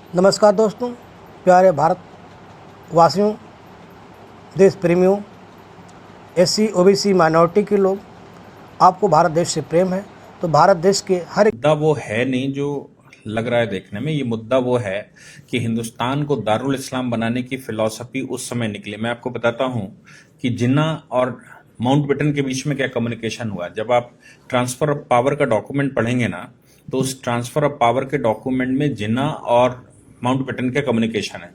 नमस्कार दोस्तों, प्यारे भारत वासियों, देश प्रेमियों, एससी ओबीसी माइनॉरिटी के लोग, आपको भारत देश से प्रेम है तो भारत देश के हर एक मुद्दा वो है नहीं जो लग रहा है देखने में। ये मुद्दा वो है कि हिंदुस्तान को दारुल इस्लाम बनाने की फिलॉसफी उस समय निकली। मैं आपको बताता हूं कि जिन्ना और माउंटबेटन के बीच में क्या कम्युनिकेशन हुआ। जब आप ट्रांसफर ऑफ पावर का डॉक्यूमेंट पढ़ेंगे ना, तो उस ट्रांसफर ऑफ पावर के डॉक्यूमेंट में जिन्ना और माउंटबेटन का कम्युनिकेशन है।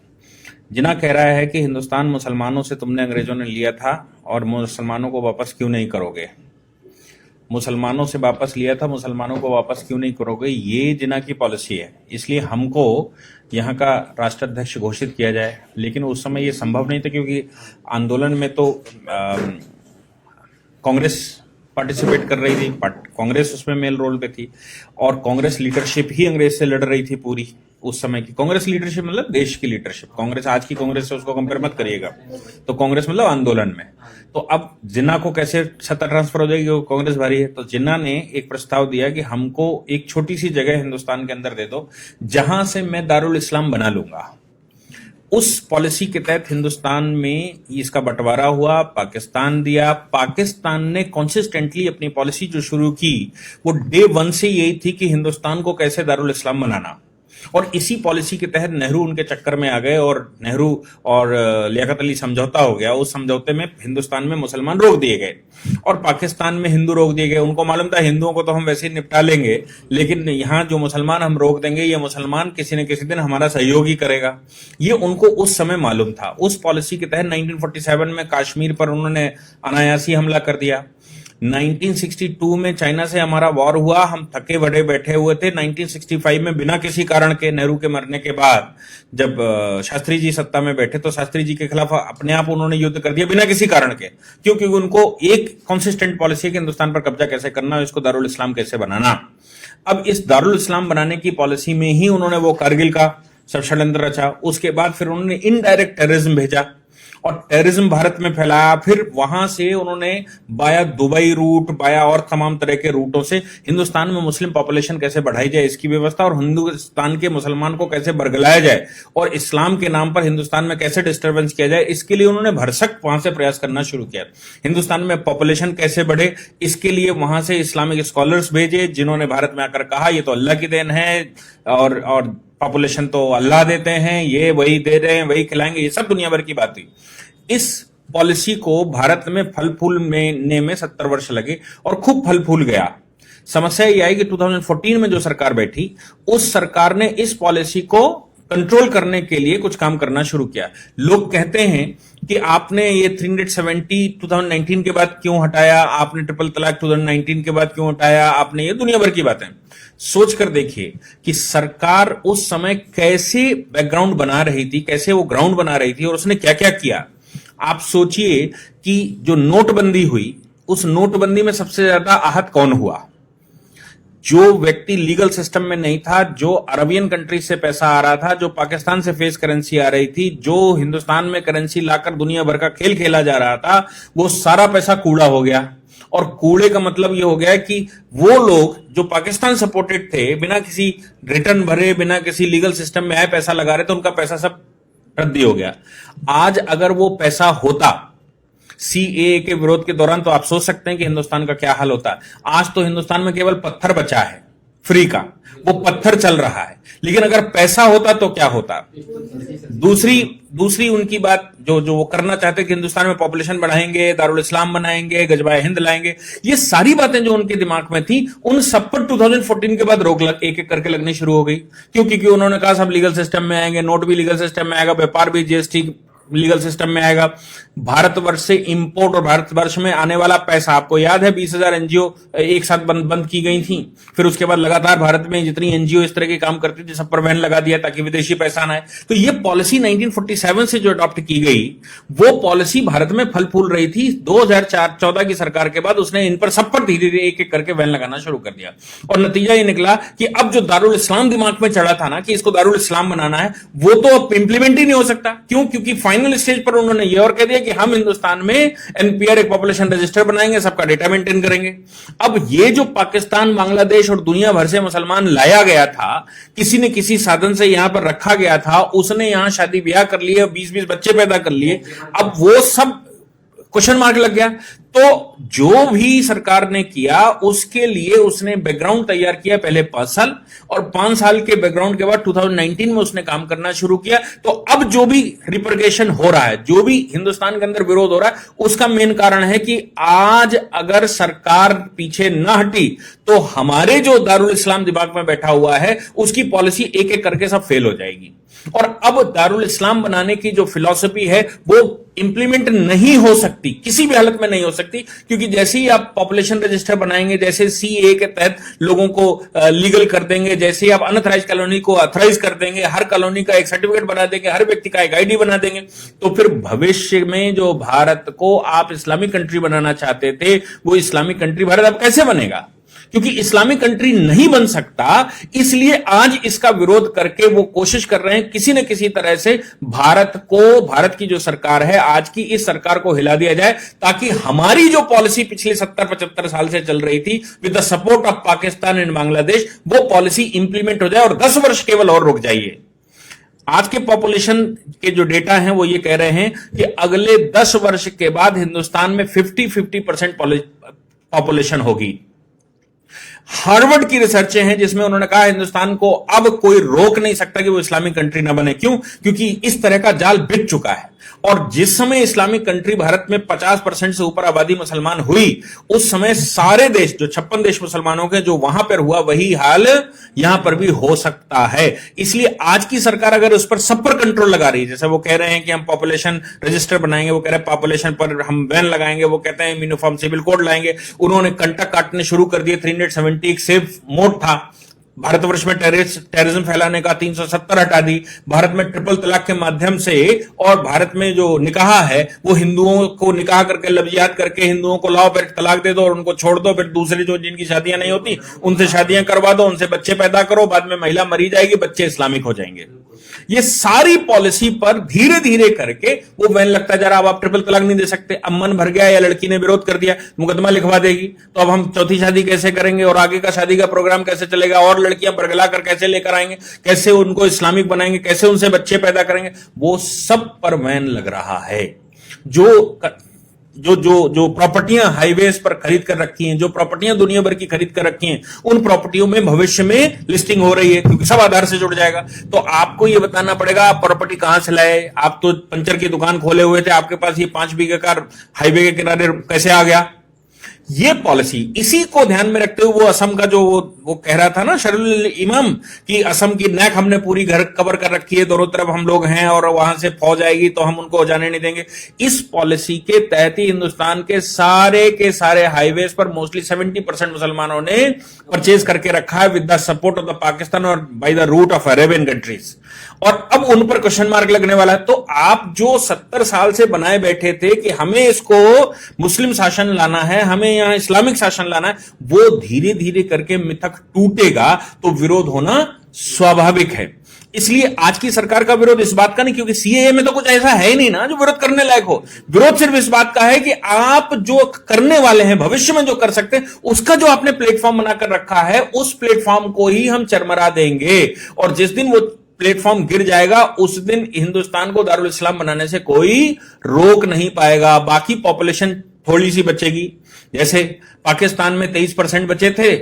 जिन्ना कह रहा है कि हिंदुस्तान मुसलमानों से तुमने अंग्रेजों ने लिया था और मुसलमानों को वापस क्यों नहीं करोगे, मुसलमानों से वापस लिया था, मुसलमानों को वापस क्यों नहीं करोगे। ये जिन्ना की पॉलिसी है। इसलिए हमको यहाँ का राष्ट्राध्यक्ष घोषित किया जाए। लेकिन उस समय ये संभव नहीं था क्योंकि आंदोलन में तो कांग्रेस पार्टिसिपेट कर रही थी, कांग्रेस उसमें मेल रोल पे थी और कांग्रेस लीडरशिप ही अंग्रेज से लड़ रही थी। पूरी उस समय की कांग्रेस लीडरशिप मतलब देश की लीडरशिप। कांग्रेस आज की कांग्रेस से उसको कंपेयर मत करिएगा। तो कांग्रेस मतलब आंदोलन में। तो अब जिन्ना को कैसे सत्ता ट्रांसफर हो जाएगी, वो कांग्रेस भारी है। तो जिन्ना ने एक प्रस्ताव दिया कि हमको एक छोटी सी जगह हिंदुस्तान के अंदर दे दो जहां से मैं दारुल इस्लाम बना लूंगा। उस पॉलिसी के तहत हिंदुस्तान में इसका बंटवारा हुआ, पाकिस्तान दिया। पाकिस्तान ने कंसिस्टेंटली अपनी पॉलिसी जो शुरू की वो डे वन से यही थी कि हिंदुस्तान को कैसे दारुल इस्लाम बनाना। और इसी पॉलिसी के तहत नेहरू उनके चक्कर में आ गए और नेहरू और लियाकत अली समझौता हो गया। उस समझौते में हिंदुस्तान में मुसलमान रोक दिए गए और पाकिस्तान में हिंदू रोक दिए गए। उनको मालूम था हिंदुओं को तो हम वैसे ही निपटा लेंगे, लेकिन यहां जो मुसलमान हम रोक देंगे, ये मुसलमान किसी न किसी दिन हमारा सहयोग ही करेगा। ये उनको उस समय मालूम था। उस पॉलिसी के तहत 1947 में कश्मीर पर उन्होंने अनायासी हमला कर दिया। 1962 में चाइना से हमारा वॉर हुआ, हम थके बड़े बैठे हुए थे। 1965 में बिना किसी कारण के, नेहरू के मरने के बाद जब शास्त्री जी सत्ता में बैठे तो शास्त्री जी के खिलाफ अपने आप उन्होंने युद्ध कर दिया बिना किसी कारण के, क्योंकि उनको एक कंसिस्टेंट पॉलिसी है कि हिंदुस्तान पर कब्जा कैसे करना, इसको दारुल इस्लाम कैसे बनाना। अब इस दारुल इस्लाम बनाने की पॉलिसी में ही उन्होंने वो कारगिल का षड्यंत्र रचा। उसके बाद फिर उन्होंने इनडायरेक्ट टेररिज्म भेजा और टेररिज्म भारत में फैलाया। फिर वहां से उन्होंने बाया दुबई रूट, बाया और तमाम तरह के रूटों से हिंदुस्तान में मुस्लिम पॉपुलेशन कैसे बढ़ाई जाए इसकी व्यवस्था, और हिंदुस्तान के मुसलमान को कैसे बरगलाया जाए और इस्लाम के नाम पर हिंदुस्तान में कैसे डिस्टर्बेंस किया जाए, इसके लिए उन्होंने भरसक वहां से प्रयास करना शुरू किया। हिंदुस्तान में पॉपुलेशन कैसे बढ़े, इसके लिए वहां से इस्लामिक स्कॉलर्स भेजे जिन्होंने भारत में आकर कहा ये तो अल्लाह की देन है और पॉपुलेशन तो अल्लाह देते हैं, ये वही दे रहे हैं, वही खिलाएंगे, ये सब दुनिया भर की बात थी। इस पॉलिसी को भारत में फल फूल में 70 वर्ष लगे और खूब फल फूल गया। समस्या ये आई कि 2014 में जो सरकार बैठी, उस सरकार ने इस पॉलिसी को कंट्रोल करने के लिए कुछ काम करना शुरू किया। लोग कहते हैं कि आपने ये 370 2019 के बाद क्यों हटाया, आपने ट्रिपल तलाक 2019 के बाद क्यों हटाया, आपने, ये दुनिया भर की बातें। सोच कर देखिए कि सरकार उस समय कैसे बैकग्राउंड बना रही थी, कैसे वो ग्राउंड बना रही थी और उसने क्या क्या किया। आप सोचिए कि जो नोटबंदी हुई, उस नोटबंदी में सबसे ज्यादा आहत कौन हुआ? जो व्यक्ति लीगल सिस्टम में नहीं था, जो अरबियन कंट्री से पैसा आ रहा था, जो पाकिस्तान से फेस करेंसी आ रही थी, जो हिंदुस्तान में करेंसी लाकर दुनिया भर का खेल खेला जा रहा था, वो सारा पैसा कूड़ा हो गया। और कूड़े का मतलब ये हो गया कि वो लोग जो पाकिस्तान सपोर्टेड थे, बिना किसी रिटर्न भरे, बिना किसी लीगल सिस्टम में आए पैसा लगा रहे थे, उनका पैसा सब रद्दी हो गया। आज अगर वो पैसा होता सीएए के विरोध के दौरान, तो आप सोच सकते हैं कि हिंदुस्तान का क्या हाल होता। आज तो हिंदुस्तान में केवल पत्थर बचा है फ्री का, वो पत्थर चल रहा है। लेकिन अगर पैसा होता तो क्या होता? दूसरी उनकी बात जो वो करना चाहते कि हिंदुस्तान में पॉपुलेशन बढ़ाएंगे, दारुल इस्लाम बनाएंगे, गजबाए हिंद लाएंगे, ये सारी बातें जो उनके दिमाग में थी, उन सब पर 2014 के बाद रोक एक एक करके लगनी शुरू हो गई। क्योंकि उन्होंने कहा सब लीगल सिस्टम में आएंगे, नोट भी लीगल सिस्टम में आएगा, व्यापार भी जीएसटी लीगल सिस्टम में आएगा, भारतवर्ष से इंपोर्ट और भारतवर्ष में आने वाला पैसा, आपको याद है 20,000 एनजीओ एक साथ बंद की गई थी। फिर उसके बाद लगातार भारत में जितनी एनजीओ इस तरह के काम करती थी सब पर बैन लगा दिया ताकि विदेशी पैसा ना आए। तो ये पॉलिसी 1947 से जो अडॉप्ट की गई, वो पॉलिसी भारत में फल फूल रही थी। 2014 की सरकार के बाद उसने इन पर सब पर धीरे धीरे एक एक करके बैन लगाना शुरू कर दिया और नतीजा ये निकला कि अब जो दारुल इस्लाम दिमाग में चढ़ा था ना कि इसको दारुल इस्लाम बनाना है, वो तो अब इंप्लीमेंट ही नहीं हो सकता। क्यों? क्योंकि फाइनल स्टेज पर उन्होंने ये और कह दिया कि हम हिंदुस्तान में एनपीआर एक पॉपुलेशन रजिस्टर बनाएंगे, सबका डेटा मेंटेन करेंगे। अब ये जो पाकिस्तान, बांग्लादेश और दुनिया भर से मुसलमान लाया गया था, किसी न किसी साधन से यहां पर रखा गया था, उसने यहां शादी ब्याह कर लिए, 20-20 बच्चे पैदा कर लिए, अब वो सब क्वेश्चन मार्क लग गया। तो जो भी सरकार ने किया उसके लिए उसने बैकग्राउंड तैयार किया, पहले 5 साल, और 5 साल के बैकग्राउंड के बाद 2019 में उसने काम करना शुरू किया। तो अब जो भी रिपरकेशन हो रहा है, जो भी हिंदुस्तान के अंदर विरोध हो रहा है, उसका मेन कारण है कि आज अगर सरकार पीछे न हटी तो हमारे जो दारुल इस्लाम दिमाग में बैठा हुआ है उसकी पॉलिसी एक एक करके सब फेल हो जाएगी। और अब दारुल इस्लाम बनाने की जो फिलॉसफी है वो इंप्लीमेंट नहीं हो सकती, किसी भी हालत में नहीं हो सकती, क्योंकि जैसे ही आप पॉपुलेशन रजिस्टर बनाएंगे, जैसे सीए के तहत लोगों को लीगल कर देंगे, जैसे ही आप अनऑथराइज कॉलोनी को ऑथराइज कर देंगे, हर कॉलोनी का एक सर्टिफिकेट बना देंगे, हर व्यक्ति का एक आईडी बना देंगे, तो फिर भविष्य में जो भारत को आप इस्लामिक कंट्री बनाना चाहते थे वो इस्लामिक कंट्री भारत अब कैसे बनेगा? क्योंकि इस्लामिक कंट्री नहीं बन सकता, इसलिए आज इसका विरोध करके वो कोशिश कर रहे हैं किसी न किसी तरह से भारत की जो सरकार है आज की, इस सरकार को हिला दिया जाए, ताकि हमारी जो पॉलिसी पिछले 70-75 साल से चल रही थी with the support of Pakistan and Bangladesh, वो पॉलिसी इंप्लीमेंट हो जाए और 10 वर्ष केवल और रुक जाइए। आज के पॉपुलेशन के जो डेटा हैं वो ये कह रहे हैं कि अगले 10 वर्ष के बाद हिंदुस्तान में 50% पॉपुलेशन होगी। हार्वर्ड की रिसर्च हैं जिसमें उन्होंने कहा हिंदुस्तान को अब कोई रोक नहीं सकता कि वो इस्लामिक कंट्री ना बने। क्यों? क्योंकि इस तरह का जाल बिछ चुका है। और जिस समय इस्लामिक कंट्री भारत में 50% से ऊपर आबादी मुसलमान हुई, उस समय सारे देश, जो 56 देश मुसलमानों के, जो वहां पर हुआ वही हाल यहां पर भी हो सकता है। इसलिए आज की सरकार अगर उस पर सब पर कंट्रोल लगा रही है, जैसे वो कह रहे हैं कि हम पॉपुलेशन रजिस्टर बनाएंगे, वो कह रहे हैं पॉपुलेशन पर हम बैन लगाएंगे, वो कहते हैं यूनिफॉर्म सिविल कोड लाएंगे, उन्होंने कंटक काटने शुरू कर दिए। 370 एक सेफ मोड था भारतवर्ष में टेररिज्म फैलाने का, 370 हटा दी। भारत में ट्रिपल तलाक के माध्यम से, और भारत में जो निकाह है वो हिंदुओं को निकाह करके लफ्जियात करके हिंदुओं को लाओ, फिर तलाक दे दो और उनको छोड़ दो, फिर दूसरी जो जिनकी शादियां नहीं होती उनसे शादियां करवा दो, उनसे बच्चे पैदा करो, बाद में महिला मरी जाएगी, बच्चे इस्लामिक हो जाएंगे। ये सारी पॉलिसी पर धीरे धीरे करके वो बैन लगता जा रहा। अब आप ट्रिपल तलाक नहीं दे सकते, अब मन भर गया या लड़की ने विरोध कर दिया, मुकदमा लिखवा देगी, तो अब हम चौथी शादी कैसे करेंगे और आगे का शादी का प्रोग्राम कैसे चलेगा, और लड़कियां बरगला कर कैसे लेकर आएंगे, कैसे उनको इस्लामिक बनाएंगे, कैसे उनसे बच्चे पैदा करेंगे, वो सब पर बैन लग रहा है। जो प्रॉपर्टियां हाईवेज पर खरीद कर रखी हैं, जो प्रॉपर्टियां दुनिया भर की खरीद कर रखी हैं, उन प्रॉपर्टियों में भविष्य में लिस्टिंग हो रही है, क्योंकि सब आधार से जुड़ जाएगा। तो आपको यह बताना पड़ेगा आप प्रॉपर्टी कहां से लाए, आप तो पंचर की दुकान खोले हुए थे, आपके पास ये 5 बीघे का हाईवे के किनारे कैसे आ गया? ये पॉलिसी, इसी को ध्यान में रखते हुए वो असम का जो वो कह रहा था ना शरील इमाम, कि असम की नैक हमने पूरी घर कवर कर रखी है, दोनों तरफ हम लोग हैं और वहां से फौज आएगी तो हम उनको जाने नहीं देंगे। इस पॉलिसी के तहत ही हिंदुस्तान के सारे हाईवेज पर मोस्टली 70% मुसलमानों ने परचेज करके रखा है with the support of the Pakistan और by the route of Arabian countries. और अब उन पर क्वेश्चन मार्क लगने वाला है। तो आप जो 70 साल से बनाए बैठे थे कि हमें इसको मुस्लिम शासन लाना है, हमें यहां इस्लामिक शासन लाना है, वो धीरे धीरे करके मिथक टूटेगा तो विरोध होना स्वाभाविक है। इसलिए आज की सरकार का विरोध इस बात का नहीं, क्योंकि सीएए में तो कुछ ऐसा है ही नहीं ना जो विरोध करने लायक हो। विरोध सिर्फ इस बात का है कि आप जो करने वाले हैं, भविष्य में जो कर सकते हैं, उसका जो आपने प्लेटफॉर्म बनाकर रखा है, उस प्लेटफॉर्म को ही हम चरमरा देंगे। और जिस दिन वो प्लेटफॉर्म गिर जाएगा उस दिन हिंदुस्तान को दारुल इस्लाम बनाने से कोई रोक नहीं पाएगा। बाकी पॉपुलेशन थोड़ी सी बचेगी, जैसे पाकिस्तान में 23% बचे थे,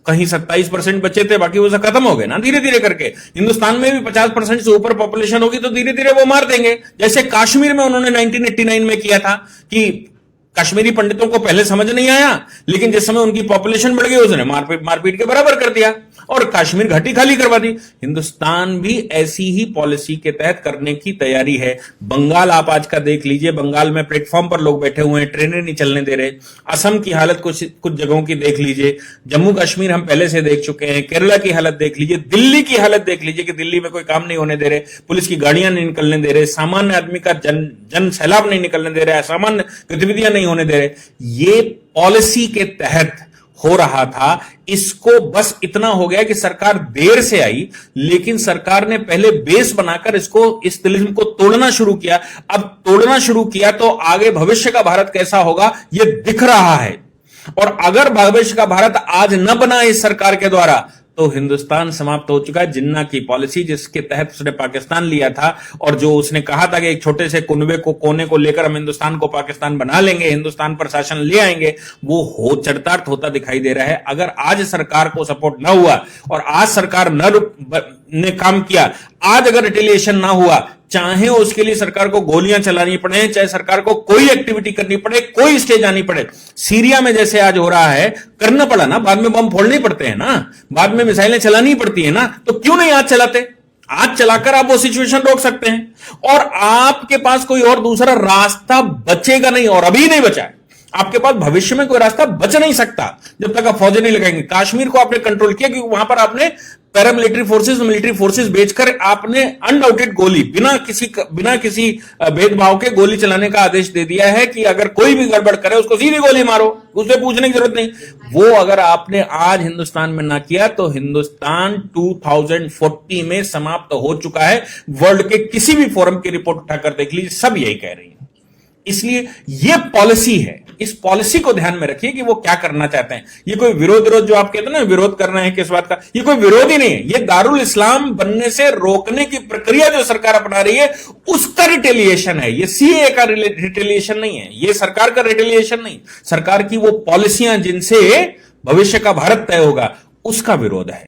कहीं 27% बचे थे, बाकी वो सब खत्म हो गए ना धीरे धीरे करके। हिंदुस्तान में भी 50% से ऊपर पॉपुलेशन होगी तो धीरे धीरे वो मार देंगे। जैसे कश्मीर में उन्होंने 1989 में किया था कि कश्मीरी पंडितों को पहले समझ नहीं आया, लेकिन जिस समय उनकी पॉपुलेशन बढ़ गई उसने मारपीट के बराबर कर दिया और कश्मीर घाटी खाली करवा दी। हिंदुस्तान भी ऐसी ही पॉलिसी के तहत करने की तैयारी है। बंगाल आप आज का देख लीजिए, बंगाल में प्लेटफॉर्म पर लोग बैठे हुए हैं, ट्रेनें नहीं चलने दे रहे। असम की हालत कुछ जगहों की देख लीजिए, जम्मू कश्मीर हम पहले से देख चुके हैं, केरला की हालत देख लीजिए, दिल्ली की हालत देख लीजिए कि दिल्ली में कोई काम नहीं होने दे रहे, पुलिस की गाड़ियां नहीं निकलने दे रहे, सामान्य आदमी का जन सैलाब नहीं निकलने दे रहे, असामान्य गतिविधियां नहीं होने दे रहे। ये पॉलिसी के तहत हो रहा था, इसको बस इतना हो गया कि सरकार देर से आई, लेकिन सरकार ने पहले बेस बनाकर इस तिलिस्म को तोड़ना शुरू किया। अब तोड़ना शुरू किया तो आगे भविष्य का भारत कैसा होगा यह दिख रहा है। और अगर भविष्य का भारत आज न बना इस सरकार के द्वारा तो हिंदुस्तान समाप्त हो चुका है। जिन्ना की पॉलिसी जिसके तहत उसने पाकिस्तान लिया था और जो उसने कहा था कि एक छोटे से कुनबे को कोने को लेकर हम हिंदुस्तान को पाकिस्तान बना लेंगे, हिंदुस्तान पर शासन ले आएंगे, वो हो चरितार्थ होता दिखाई दे रहा है। अगर आज सरकार को सपोर्ट ना हुआ और आज सरकार ने काम किया, आज अगर रिटेलिएशन ना हुआ, चाहे उसके लिए सरकार को गोलियां चलानी पड़े, चाहे सरकार को कोई एक्टिविटी करनी पड़े, कोई स्टेज आनी पड़े, सीरिया में जैसे आज हो रहा है, करना पड़ा ना, बाद में बम फोड़ने पड़ते हैं ना, बाद में मिसाइलें चलानी पड़ती है ना, तो क्यों नहीं आज चलाते? आज चलाकर आप वो सिचुएशन रोक सकते हैं और आपके पास कोई और दूसरा रास्ता बचेगा नहीं, और अभी नहीं बचा है। आपके पास भविष्य में कोई रास्ता बच नहीं सकता जब तक आप फौजें नहीं लगाएंगे। कश्मीर को आपने कंट्रोल किया क्योंकि वहां पर आपने पैरामिलिट्री फोर्सेस, मिलिट्री फोर्सेस भेजकर आपने अनडाउटेड गोली बिना किसी भेदभाव के गोली चलाने का आदेश दे दिया है कि अगर कोई भी गड़बड़ करे उसको सीधी गोली मारो, उससे पूछने की जरूरत नहीं। वो अगर आपने आज हिंदुस्तान में ना किया तो हिंदुस्तान 2040 में समाप्त हो चुका है। वर्ल्ड के किसी भी फोरम की रिपोर्ट उठाकर देख लीजिए, सब यही कह रही है। इसलिए यह पॉलिसी है, इस पॉलिसी को ध्यान में रखिए कि वो क्या करना चाहते हैं। ये कोई विरोध जो आप कहते हैं ना, विरोध करना है किस बात का, ये कोई विरोध ही नहीं है। ये दारुल इस्लाम बनने से रोकने की प्रक्रिया जो सरकार अपना रही है उसका रिटेलिएशन है। ये सीए का रिटेलिएशन नहीं है, ये सरकार का रिटेलिएशन नहीं, सरकार की वो पॉलिसियां जिनसे भविष्य का भारत तय होगा उसका विरोध है।